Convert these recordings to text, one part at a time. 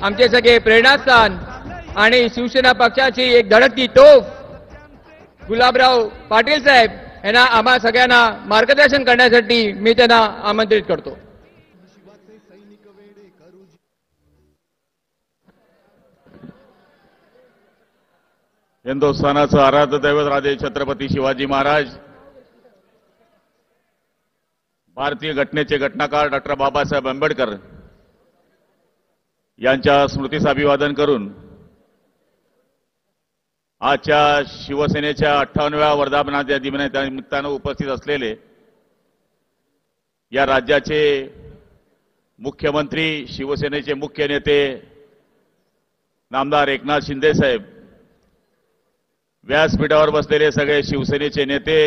आमचे सगळे प्रेरणास्थान आणि शिवसेना पक्षाची एक धडकती तोफ गुलाबराव पाटील साहेब यांना आम्हा सगळ्यांना मार्गदर्शन करण्यासाठी मी त्यांना आमंत्रित करतो. हिंदुस्थानाचं आराध्य दैवत राजे छत्रपती शिवाजी महाराज, भारतीय घटनेचे घटनाकार डॉक्टर बाबासाहेब आंबेडकर यांच्या स्मृतीस अभिवादन करून आजच्या शिवसेनेच्या 58व्या वर्धापनाच्या निमित्तानं उपस्थित असलेले या राज्याचे मुख्यमंत्री, शिवसेनेचे मुख्य नेते नामदार एकनाथ शिंदे साहेब, व्यासपीठावर बसलेले सगळे शिवसेनेचे नेते,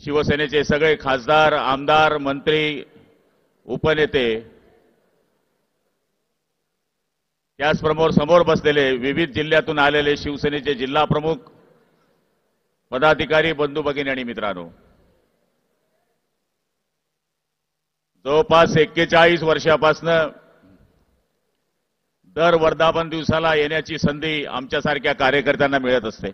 शिवसेनेचे सगळे खासदार, आमदार, मंत्री, उपनेते, त्याचप्रमाणे समोर बसलेले विविध जिल्ह्यातून आलेले शिवसेनेचे जिल्हा प्रमुख, पदाधिकारी, बंधू भगिनी आणि मित्रांनो, जवळपास 41 वर्षापासून दर वर्धापन दिवसाला येण्याची संधी आमच्यासारख्या कार्यकर्त्यांना मिळत असते.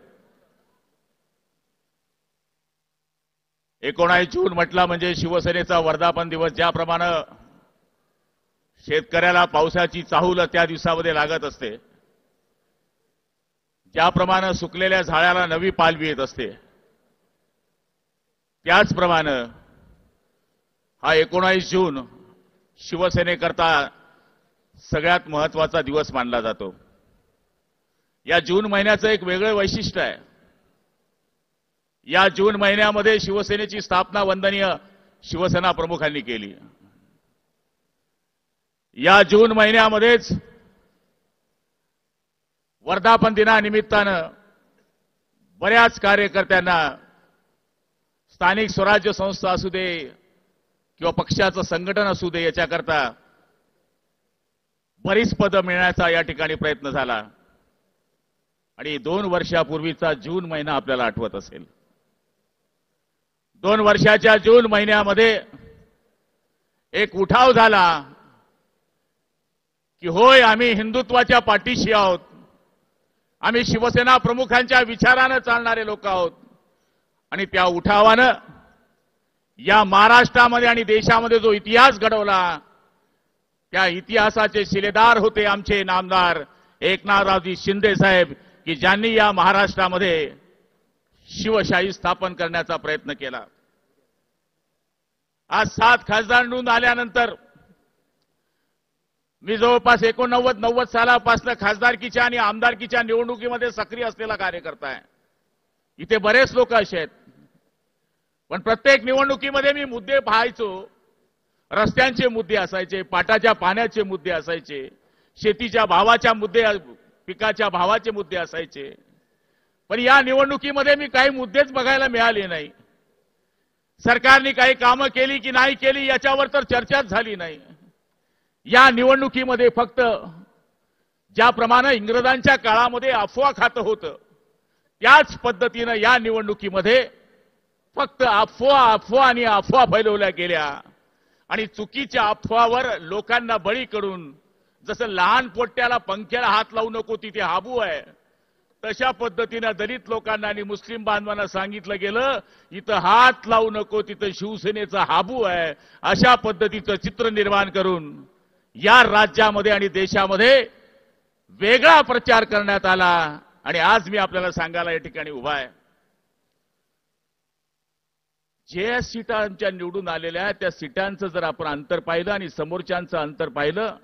19 जून म्हटला म्हणजे शिवसेनेचा वर्धापन दिवस. ज्याप्रमाणे शेतकऱ्याला पावसाची चाहूल त्या दिवसामध्ये लागत असते, ज्याप्रमाणे सुकलेल्या झाडाला नवी पालवी येत असते, त्याचप्रमाणे हा 19 जून शिवसेनेकरता सगळ्यात महत्त्वाचा दिवस मानला जातो. या जून महिन्याचं एक वेगळं वैशिष्ट्य आहे. या जून महिन्यामध्ये शिवसेनेची स्थापना वंदनीय शिवसेना प्रमुखांनी केली. या जून महिन्यामध्येच वर्धापन दिनानिमित्तानं बऱ्याच कार्यकर्त्यांना स्थानिक स्वराज्य संस्था असू दे किंवा पक्षाचं संघटन असू दे, याच्याकरता बरीच पदं मिळण्याचा या ठिकाणी प्रयत्न झाला. आणि 2 वर्षापूर्वीचा जून महिना आपल्याला आठवत असेल. 2 वर्षाच्या जून महिन्यामध्ये एक उठाव झाला की होय, आम्ही हिंदुत्वाच्या पाठीशी आहोत, आम्ही शिवसेना प्रमुखांच्या विचारानं चालणारे लोक आहोत. आणि त्या उठावानं या महाराष्ट्रामध्ये आणि देशामध्ये जो इतिहास घडवला, त्या इतिहासाचे शिलेदार होते आमचे नामदार एकनाथरावजी शिंदे साहेब, की ज्यांनी या महाराष्ट्रामध्ये शिवशाही स्थापन करण्याचा प्रयत्न केला. आज 7 खासदार निवडून आल्यानंतर मी जवळपास 89-90 सालापासून खासदारकीच्या आणि आमदारकीच्या निवडणुकीमध्ये सक्रिय असलेला कार्यकर्ता आहे. इथे बरेच लोक असे आहेत, पण प्रत्येक निवडणुकीमध्ये मी मुद्दे पाहायचो. रस्त्यांचे मुद्दे असायचे, पाटाच्या पाण्याचे मुद्दे असायचे, शेतीच्या भावाच्या मुद्दे, पिकाच्या भावाचे मुद्दे असायचे. पण या निवडणुकीमध्ये मी काही मुद्देच बघायला मिळाले नाही. सरकारने काही कामं केली की नाही केली याच्यावर तर चर्चाच झाली नाही. या निवडणुकीमध्ये फक्त ज्याप्रमाणे इंग्रजांच्या काळामध्ये अफवा खातं होतं, त्याच पद्धतीनं या निवडणुकीमध्ये फक्त अफवा आणि अफवा फैलवल्या गेल्या. आणि चुकीच्या अफवावर लोकांना बळी करून, जसं लहान पोट्याला पंख्याला हात लावू नको तिथे हाबू आहे, तशा पद्धतीनं दलित लोकांना आणि मुस्लिम बांधवांना सांगितलं गेलं इथं हात लावू नको, तिथं शिवसेनेचा हाबू आहे. अशा पद्धतीचं चित्र निर्माण करून या राज्यामध्ये आणि देशामध्ये वेगळा प्रचार करण्यात आला. आणि आज मी आपल्याला सांगायला या ठिकाणी उभा आहे, जे सीटा आमच्या निवडून आलेल्या आहेत त्या सीटांचं जर आपण अंतर पाहिलं आणि समोरच्यांचं अंतर पाहिलं,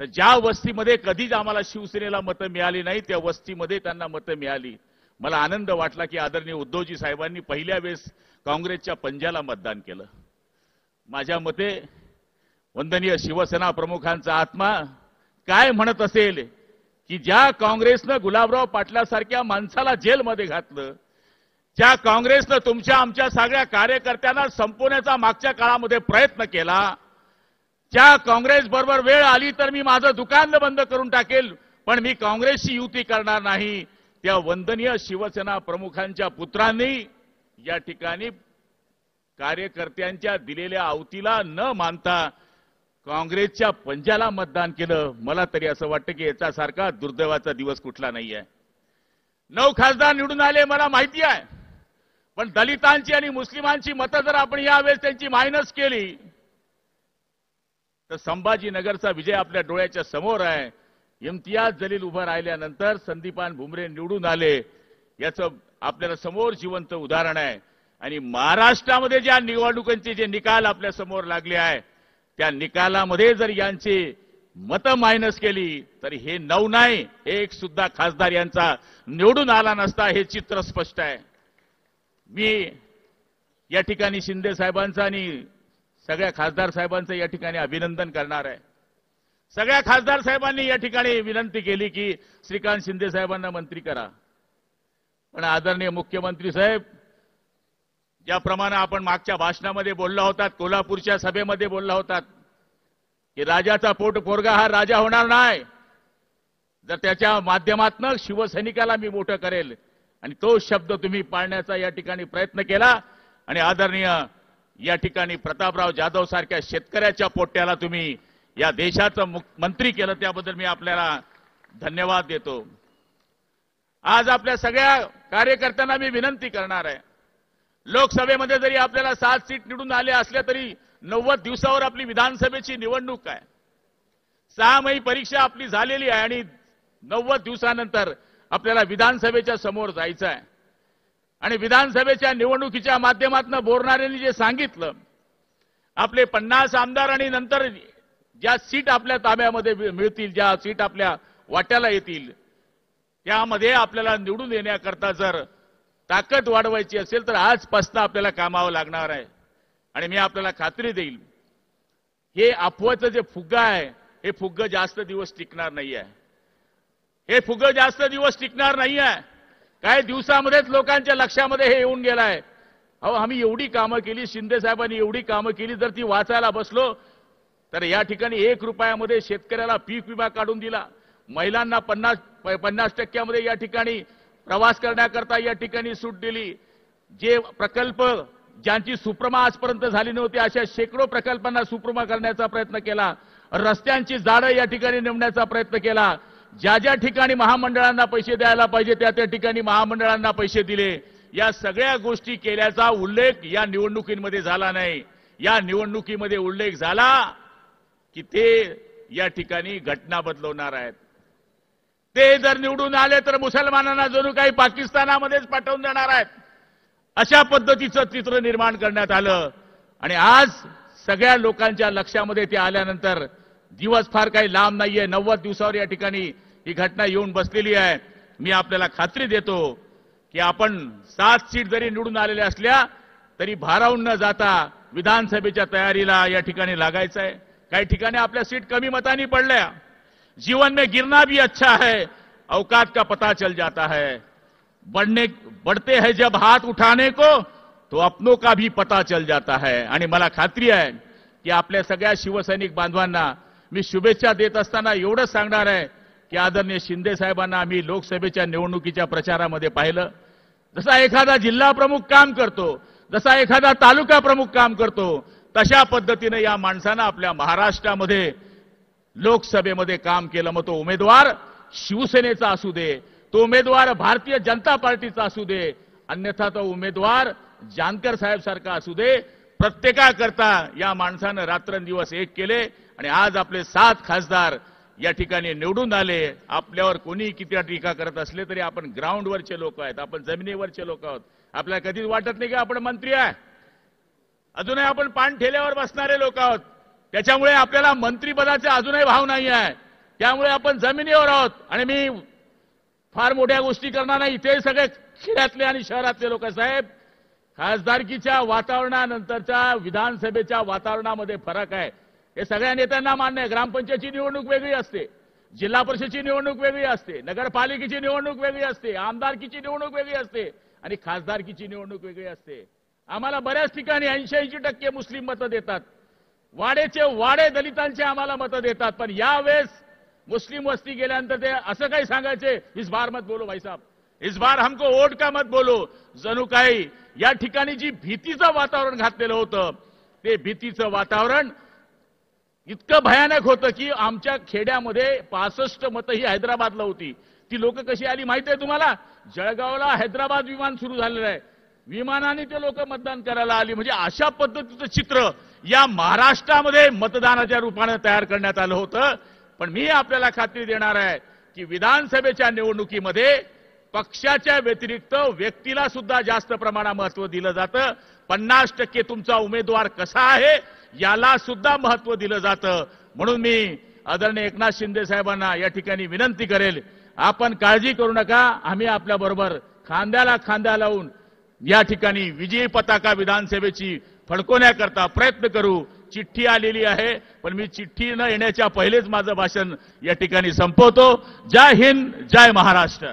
तर ज्या वस्तीमध्ये कधीच आम्हाला शिवसेनेला मतं मिळाली नाही, त्या वस्तीमध्ये त्यांना मतं मिळाली. मला आनंद वाटला की आदरणीय उद्धवजी साहेबांनी पहिल्या वेळेस काँग्रेसच्या पंजाला मतदान केलं. माझ्या मते वंदनीय शिवसेना प्रमुखांचा आत्मा काय म्हणत असेल की ज्या काँग्रेसनं गुलाबराव पाटलासारख्या माणसाला जेलमध्ये घातलं, ज्या काँग्रेसनं तुमच्या आमच्या सगळ्या कार्यकर्त्यांना संपवण्याचा मागच्या काळामध्ये प्रयत्न केला, ज्या काँग्रेस बरोबर वेळ आली तर मी माझं दुकान बंद करून टाकेल पण मी काँग्रेसशी युती करणार नाही, त्या वंदनीय शिवसेना प्रमुखांच्या पुत्रांनी या ठिकाणी कार्यकर्त्यांच्या दिलेल्या आहुतीला न मानता काँग्रेसच्या पंजाला मतदान केलं. मला तरी असं वाटतं की याच्यासारखा दुर्दैवाचा दिवस कुठला नाही आहे. 9 खासदार निवडून आले मला माहिती आहे, पण दलितांची आणि मुस्लिमांची मतं जर आपण यावेळेस त्यांची मायनस केली तर संभाजीनगरचा विजय आपल्या डोळ्याच्या समोर आहे. इम्तियाज जलील उभं राहिल्यानंतर संदीपान भुमरे निवडून आले, याचं आपल्याला समोर जिवंत उदाहरण आहे. आणि महाराष्ट्रामध्ये ज्या निवडणुकांचे जे निकाल आपल्या समोर लागले आहे त्या निकालामध्ये जर यांची मतं मायनस केली तर हे 9 नाही, एक सुद्धा खासदार यांचा निवडून आला नसता, हे चित्र स्पष्ट आहे. मी या ठिकाणी शिंदे साहेबांचं आणि सगळ्या खासदार साहेबांचं या ठिकाणी अभिनंदन करणार आहे. सगळ्या खासदार साहेबांनी या ठिकाणी विनंती केली की श्रीकांत शिंदे साहेबांना मंत्री करा. पण आदरणीय मुख्यमंत्री साहेब, ज्याप्रमाणे आपण मागच्या भाषणामध्ये बोलला होतात, कोल्हापूरच्या सभेमध्ये बोलला होतात की राजाचा पोरगा हा राजा होणार नाही, जर त्याच्या माध्यमातून शिवसैनिकाला मी मोठं करेल. आणि तो शब्द तुम्ही पाळण्याचा या ठिकाणी प्रयत्न केला. आणि आदरणीय या ठिकाणी प्रतापराव जाधव सारख्या शेतकऱ्याच्या पोट्याला तुम्ही या देशाचं मंत्री केलं, त्याबद्दल मी आपल्याला धन्यवाद देतो. आज आपल्या सगळ्या कार्यकर्त्यांना मी विनंती करणार आहे, लोकसभेमध्ये जरी आपल्याला 7 सीट निवडून आले असले तरी 90 दिवसावर आपली विधानसभेची निवडणूक आहे. 6 महिने परीक्षा आपली झालेली आहे आणि 90 दिवसानंतर आपल्याला विधानसभेच्या समोर जायचं आहे. आणि विधानसभेच्या निवडणुकीच्या माध्यमातून बोलणाऱ्यांनी जे सांगितलं, आपले 50 आमदार आणि नंतर ज्या सीट आपल्या ताब्यामध्ये मिळतील, ज्या सीट आपल्या वाट्याला येतील, त्यामध्ये आपल्याला निवडून येण्याकरता जर ताकद वाढवायची असेल तर आजपासून आपल्याला कामावं लागणार आहे. आणि मी आपल्याला खात्री देईल, हे अफवाचं जे फुग्गा आहे, हे फुग्ग जास्त दिवस टिकणार नाही आहे. हे फुग्ग जास्त दिवस टिकणार नाही आहे. काही दिवसामध्येच लोकांच्या लक्षामध्ये हे येऊन गेलं आहे. अहो, आम्ही एवढी कामं केली, शिंदे साहेबांनी एवढी कामं केली, जर ती वाचायला बसलो तर या ठिकाणी 1 रुपयामध्ये शेतकऱ्याला पीक विमा काढून दिला, महिलांना 50% या ठिकाणी प्रवास करण्याकरता या ठिकाणी सूट दिली. जे प्रकल्प ज्यांची सुप्रमा आजपर्यंत झाली नव्हती अशा शेकडो प्रकल्पांना सुप्रमा करण्याचा प्रयत्न केला. रस्त्यांची जाळं या ठिकाणी नेमण्याचा प्रयत्न केला. ज्या ठिकाणी महामंडळांना पैसे द्यायला पाहिजे त्या ठिकाणी महामंडळांना पैसे दिले. या सगळ्या गोष्टी केल्याचा उल्लेख या निवडणुकीमध्ये झाला नाही. या निवडणुकीमध्ये उल्लेख झाला की ते या ठिकाणी घटना बदलवणार आहेत. ते जर निवडून आले तर मुसलमानांना जणू काही पाकिस्तानामध्येच पाठवून देणार आहेत, अशा पद्धतीचं चित्र निर्माण करण्यात आलं. आणि आज सगळ्या लोकांच्या लक्षामध्ये ते आल्यानंतर दिवस फार काही लांब नाहीये, 90 दिवसावर या ठिकाणी ही घटना येऊन बसलेली आहे. मी आपल्याला खात्री देतो की आपण 7 सीट जरी निवडून आलेल्या असल्या तरी भारावून न जाता विधानसभेच्या तयारीला या ठिकाणी लागायचं आहे. काही ठिकाणी आपल्या सीट कमी मतांनी पडल्या. जीवन में गिरना भी अच्छा है, औकात का पता चल जाता है. बढ़ते हैं जब हाथ उठाने को तो अपनों का भी पता चल जाता है. आणि मला खात्री आहे की आपल्या सगळ्या शिवसैनिक बांधवांना मी शुभेच्छा देत असताना एवढंच सांगणार आहे की आदरणीय शिंदे साहेबांना आम्ही लोकसभेच्या निवडणुकीच्या प्रचारामध्ये पाहिलं. जसा एखादा जिल्हा प्रमुख काम करतो, जसा एखादा तालुका प्रमुख काम करतो, तशा पद्धतीने या माणसानं आपल्या महाराष्ट्रामध्ये लोकसभेमध्ये काम केलं. मग तो उमेदवार शिवसेनेचा असू दे, तो उमेदवार भारतीय जनता पार्टीचा असू दे, अन्यथा तो उमेदवार जानकर साहेब सारखा असू दे, प्रत्येकाकरता या माणसानं रात्रंदिवस एक केले. आणि आज आपले 7 खासदार या ठिकाणी निवडून आले. आपल्यावर कोणी किती टीका करत असले तरी आपण ग्राउंडवरचे लोक आहेत, आपण जमिनीवरचे लोक आहोत. आपल्याला कधीच वाटत नाही की आपण मंत्री आहे, अजूनही आपण पान ठेल्यावर बसणारे लोक आहोत. त्याच्यामुळे आपल्याला मंत्रीपदाचे अजूनही भाव नाही आहे. त्यामुळे आपण जमिनीवर आहोत. आणि मी फार मोठ्या गोष्टी करणार नाही. इथे सगळे खेड्यातले आणि शहरातले लोक साहेब, खासदारकीच्या वातावरणानंतरच्या विधानसभेच्या वातावरणामध्ये फरक आहे. हे सगळ्या नेत्यांना मान्य आहे. ग्रामपंचायतची निवडणूक वेगळी असते, जिल्हा परिषदेची निवडणूक वेगळी असते, नगरपालिकेची निवडणूक वेगळी असते, आमदारकीची निवडणूक वेगळी असते आणि खासदारकीची निवडणूक वेगळी असते. आम्हाला बऱ्याच ठिकाणी 80% मुस्लिम मतं देतात, वाडेचे वाडे दलितांचे आम्हाला मतं देतात. पण यावेळेस मुस्लिम वस्ती गेल्यानंतर ते असं काही सांगायचे, इस बार मत बोलो भाई साहब, इस बार हमको वोट का मत बोलो. जणू काही या ठिकाणी जी भीतीचं वातावरण घातलेलं होतं, ते भीतीचं वातावरण इतकं भयानक होतं की आमच्या खेड्यामध्ये 65 मतं ही हैदराबादला होती. ती लोक कशी आली माहिती आहे तुम्हाला? जळगावला हैदराबाद विमान सुरू झालेलं आहे, विमानाने ते लोक मतदान करायला आली. म्हणजे अशा पद्धतीचं चित्र या महाराष्ट्रामध्ये मतदानाच्या रूपाने तयार करण्यात आलं होतं. पण मी आपल्याला खात्री देणार आहे की विधानसभेच्या निवडणुकीमध्ये पक्षाच्या व्यतिरिक्त व्यक्तीला सुद्धा जास्त प्रमाणात महत्त्व दिलं जातं. 50% तुमचा उमेदवार कसा आहे याला सुद्धा महत्त्व दिलं जातं. म्हणून मी आदरणीय एकनाथ शिंदे साहेबांना या ठिकाणी विनंती करेल, आपण काळजी करू नका, आम्ही आपल्याबरोबर खांद्याला खांदा लावून या ठिकाणी विजयी पताका विधानसभेची फडकवण्याकरता प्रयत्न करू. चिठ्ठी आलेली आहे, पण मी चिठ्ठी न येण्याच्या पहिलेच माझं भाषण या ठिकाणी संपवतो. जय हिंद, जय महाराष्ट्र.